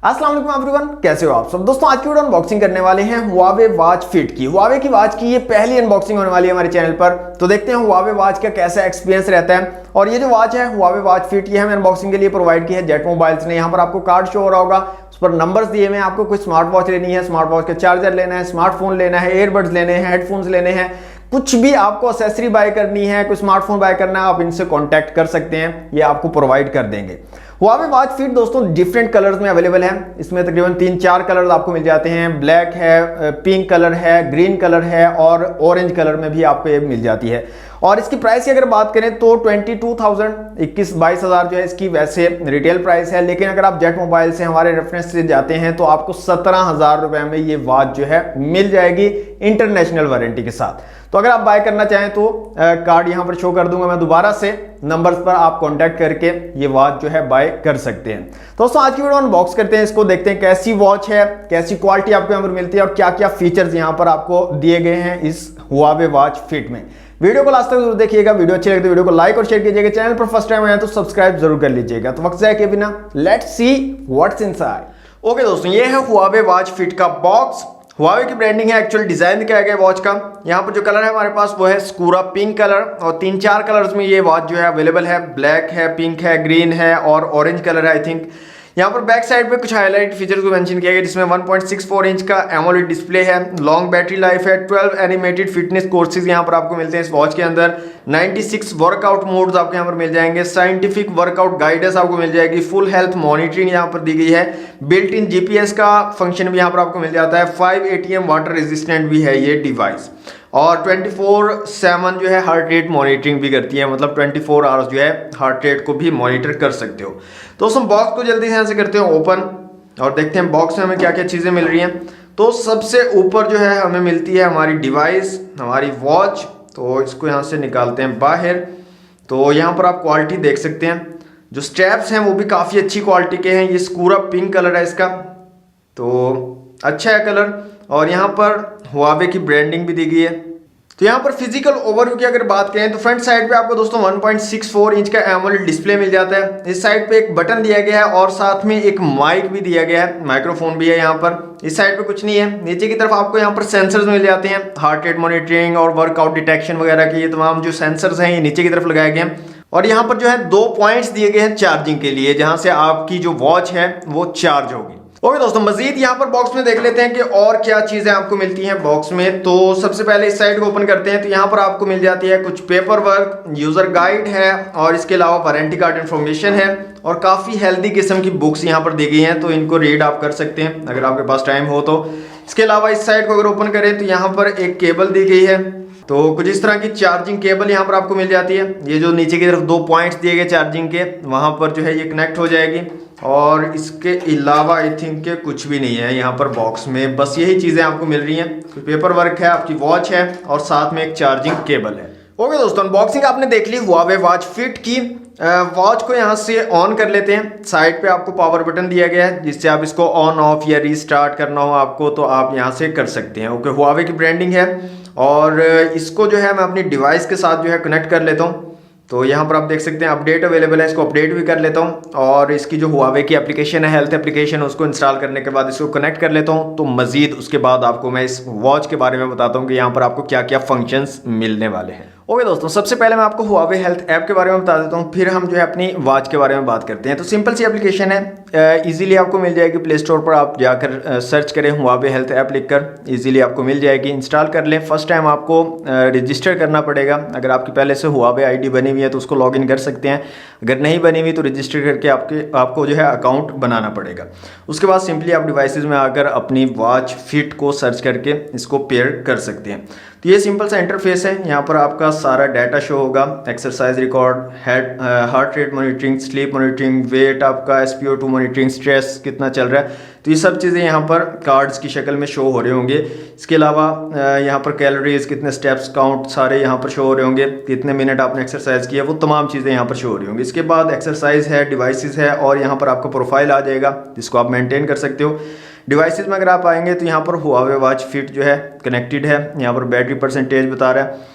अस्सलाम वालेकुम एवरीवन, कैसे हो आप सब दोस्तों। आज की वीडियो अनबॉक्सिंग करने वाले हैं हुआवे वॉच फिट की। हुआवे की वॉच की ये पहली अनबॉक्सिंग होने वाली है हमारे चैनल पर। तो देखते हैं हुआवे वॉच का कैसा एक्सपीरियंस रहता है। और ये जो वॉच है हुआवे वॉच फिट, ये हमें अनबॉक्सिंग के लिए प्रोवाइड की है जेट मोबाइल्स ने। यहाँ पर आपको कार्ड शो हो रहा होगा, उस पर नंबर्स दिए हुए हैं। आपको कुछ स्मार्ट वॉच लेनी है, स्मार्ट वॉच का चार्जर लेना है, स्मार्टफोन लेना है, एयरबड्स लेने हैं, हेडफोन्स लेने हैं, कुछ भी आपको एक्सेसरी बाय करनी है, कोई स्मार्टफोन बाय करना है, आप इनसे कांटेक्ट कर सकते हैं, ये आपको प्रोवाइड कर देंगे। हुआवे वॉच फिट दोस्तों डिफरेंट कलर्स में अवेलेबल है। इसमें तकरीबन 3-4 कलर्स आपको मिल जाते हैं। ब्लैक है, पिंक कलर है, ग्रीन कलर है और ऑरेंज कलर में भी आपको ये मिल जाती है। और इसकी प्राइस की अगर बात करें तो 22,000 21-22,000 जो है इसकी वैसे रिटेल प्राइस है। लेकिन अगर आप जेट मोबाइल से हमारे रेफरेंस से जाते हैं तो आपको 17,000 रुपए में ये वॉच जो है मिल जाएगी इंटरनेशनल वारंटी के साथ। तो अगर आप बाय करना चाहें तो कार्ड यहां पर शो कर दूंगा मैं दोबारा से, नंबर्स पर आप कांटेक्ट करके ये वॉच जो है बाय कर सकते हैं। दोस्तों आज की वीडियो अनबॉक्स करते हैं, इसको देखते हैं कैसी वॉच है, कैसी क्वालिटी आपको यहाँ पर मिलती है और क्या क्या फीचर्स यहाँ पर आपको दिए गए हैं इस हुआवे वॉच फिट में। वीडियो को लास्ट तक जरूर देखिएगा। वीडियो अच्छी लगे तो वीडियो को लाइक और शेयर कीजिएगा। चैनल पर फर्स्ट टाइम आया तो सब्सक्राइब जरूर कर लीजिएगा। तो वक्त जाए के बिना let's see what's inside. Okay दोस्तों, ये है हुआवे वॉच फिट का बॉक्स। हुआवे की ब्रांडिंग है, एक्चुअल डिजाइन किया गया वॉच का। यहाँ पर जो कलर है हमारे पास वो है स्कूरा पिंक कलर, और 3-4 कलर्स में ये वॉच जो है अवेलेबल है। ब्लैक है, पिंक है, ग्रीन है और ऑरेंज कलर है आई थिंक। यहाँ पर बैक साइड पे कुछ हाईलाइट फीचर्स को मेंशन किया गया, जिसमें 1.64 इंच का एमोलेड डिस्प्ले है, लॉन्ग बैटरी लाइफ है, 12 एनिमेटेड फिटनेस कोर्सेज यहाँ पर आपको मिलते हैं इस वॉच के अंदर, 96 वर्कआउट मोड्स आपको यहाँ पर मिल जाएंगे, साइंटिफिक वर्कआउट गाइडेंस आपको मिल जाएगी, फुल हेल्थ मॉनिटरिंग यहाँ पर दी गई है, बिल्ट इन जीपीएस का फंक्शन भी यहाँ पर आपको मिल जाता है, 5 ATM वाटर रेजिस्टेंट भी है ये डिवाइस, और 24/7 जो है हार्ट रेट मॉनिटरिंग भी करती है, मतलब 24 आवर्स जो है हार्ट रेट को भी मॉनिटर कर सकते हो। तो हम बॉक्स को जल्दी से यहाँ से करते हैं ओपन और देखते हैं बॉक्स में हमें क्या क्या चीज़ें मिल रही हैं। तो सबसे ऊपर जो है हमें मिलती है हमारी डिवाइस, हमारी वॉच। तो इसको यहाँ से निकालते हैं बाहर। तो यहाँ पर आप क्वालिटी देख सकते हैं, जो स्ट्रैप्स हैं वो भी काफ़ी अच्छी क्वालिटी के हैं। ये स्कूरा पिंक कलर है इसका, तो अच्छा है कलर। और यहाँ पर हुआवे की ब्रांडिंग भी दी गई है। तो यहाँ पर फिजिकल ओवरव्यू की अगर बात करें तो फ्रंट साइड पे आपको दोस्तों 1.64 इंच का एमोलेड डिस्प्ले मिल जाता है। इस साइड पे एक बटन दिया गया है और साथ में एक माइक भी दिया गया है, माइक्रोफोन भी है यहाँ पर। इस साइड पे कुछ नहीं है। नीचे की तरफ आपको यहाँ पर सेंसर्स मिल जाते हैं, हार्ट रेट मॉनिटरिंग और वर्कआउट डिटेक्शन वगैरह के ये तमाम जो सेंसर्स हैं ये नीचे की तरफ लगाए गए हैं। और यहाँ पर जो है 2 पॉइंट्स दिए गए हैं चार्जिंग के लिए, जहाँ से आपकी जो वॉच है वो चार्ज होगी। ओके दोस्तों, मजीद यहाँ पर बॉक्स में देख लेते हैं कि और क्या चीजें आपको मिलती हैं बॉक्स में। तो सबसे पहले इस साइड को ओपन करते हैं तो यहाँ पर आपको मिल जाती है कुछ पेपर वर्क, यूजर गाइड है और इसके अलावा वारंटी कार्ड इन्फॉर्मेशन है और काफी हेल्दी किस्म की बुक्स यहाँ पर दी गई हैं, तो इनको रीड आप कर सकते हैं अगर आपके पास टाइम हो तो। इसके अलावा इस साइड को अगर ओपन करें तो यहाँ पर एक केबल दी गई है, तो कुछ इस तरह की चार्जिंग केबल यहाँ पर आपको मिल जाती है। ये जो नीचे की तरफ 2 पॉइंट्स दिए गए चार्जिंग के, वहां पर जो है ये कनेक्ट हो जाएगी। और इसके अलावा आई थिंक के कुछ भी नहीं है यहाँ पर बॉक्स में, बस यही चीज़ें आपको मिल रही हैं। कुछ पेपर वर्क है, आपकी वॉच है और साथ में एक चार्जिंग केबल है। ओके दोस्तों, अनबॉक्सिंग आपने देख ली हुआवे वॉच फिट की। वॉच को यहाँ से ऑन कर लेते हैं। साइड पे आपको पावर बटन दिया गया है, जिससे आप इसको ऑन ऑफ या रीस्टार्ट करना हो आपको तो आप यहाँ से कर सकते हैं। ओके, हुआवे की ब्रांडिंग है और इसको जो है मैं अपनी डिवाइस के साथ जो है कनेक्ट कर लेता हूँ। तो यहाँ पर आप देख सकते हैं अपडेट अवेलेबल है, इसको अपडेट भी कर लेता हूँ। और इसकी जो हुआवे की एप्लीकेशन है, हेल्थ एप्लीकेशन, उसको इंस्टॉल करने के बाद इसको कनेक्ट कर लेता हूँ। तो मजीद उसके बाद आपको मैं इस वॉच के बारे में बताता हूँ कि यहाँ पर आपको क्या क्या फंक्शंस मिलने वाले हैं। ओके दोस्तों, सबसे पहले मैं आपको हुआवे हेल्थ ऐप के बारे में बता देता हूँ, फिर हम जो है अपनी वॉच के बारे में बात करते हैं। तो सिंपल सी एप्लीकेशन है, इजीली आपको मिल जाएगी। प्ले स्टोर पर आप जाकर सर्च करें हुआवे हेल्थ ऐप लिखकर, इजीली आपको मिल जाएगी। इंस्टॉल कर लें। फर्स्ट टाइम आपको रजिस्टर करना पड़ेगा। अगर आपकी पहले से हुआवे आईडी बनी हुई है तो उसको लॉगिन कर सकते हैं, अगर नहीं बनी हुई तो रजिस्टर करके आपको जो है अकाउंट बनाना पड़ेगा। उसके बाद सिंपली आप डिवाइसेस में आकर अपनी वॉच फिट को सर्च करके इसको पेयर कर सकते हैं। तो ये सिंपल सा इंटरफेस है। यहाँ पर आपका सारा डाटा शो होगा, exercise record, heart rate monitoring, sleep monitoring, weight आपका, SpO2 मॉनिटरिंग, स्ट्रेस कितना चल रहा है, तो ये सब चीज़ें यहाँ पर कार्ड्स की शक्ल में शो हो रहे होंगे। इसके अलावा यहाँ पर कैलोरीज, कितने स्टेप्स काउंट सारे यहाँ पर शो हो रहे होंगे, कितने मिनट आपने एक्सरसाइज किया, वो तमाम चीज़ें यहाँ पर शो हो रही होंगी। इसके बाद एक्सरसाइज है, डिवाइसेस है और यहाँ पर आपका प्रोफाइल आ जाएगा जिसको आप मेंटेन कर सकते हो। डिवाइसेस में अगर आप आएंगे तो यहाँ पर हुआवे वॉच फिट जो है कनेक्टेड है, यहाँ पर बैटरी परसेंटेज बता रहा है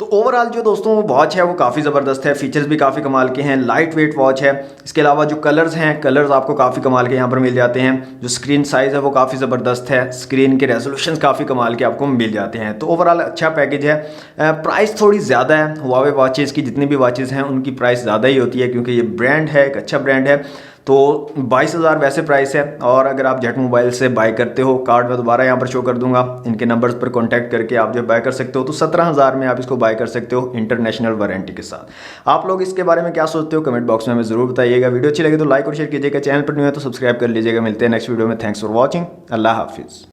तो ओवरऑल जो दोस्तों वो वॉच है वो काफ़ी ज़बरदस्त है, फीचर्स भी काफ़ी कमाल के हैं, लाइट वेट वॉच है। इसके अलावा जो कलर्स हैं, कलर्स आपको काफ़ी कमाल के यहाँ पर मिल जाते हैं। जो स्क्रीन साइज़ है वो काफ़ी ज़बरदस्त है, स्क्रीन के रेजोल्यूशन काफ़ी कमाल के आपको मिल जाते हैं। तो ओवरऑल अच्छा पैकेज है। प्राइस थोड़ी ज़्यादा है, हुआवे वॉचेज़ की जितनी भी वॉचेज़ हैं उनकी प्राइस ज़्यादा ही होती है, क्योंकि ये ब्रांड है, एक अच्छा ब्रांड है। तो 22,000 वैसे प्राइस है। और अगर आप जेट मोबाइल से बाय करते हो, कार्ड में दोबारा यहाँ पर शो कर दूंगा, इनके नंबर्स पर कांटेक्ट करके आप जब बाय कर सकते हो तो 17,000 में आप इसको बाय कर सकते हो इंटरनेशनल वारंटी के साथ। आप लोग इसके बारे में क्या सोचते हो कमेंट बॉक्स में हमें ज़रूर बताइएगा। वीडियो अच्छी लगी तो लाइक और शेयर कीजिएगा, चैनल पर न्यू है तो सब्सक्राइब कर लीजिएगा। मिलते हैं नेक्स्ट वीडियो में। Thanks for watching. अल्लाह हाफिज़।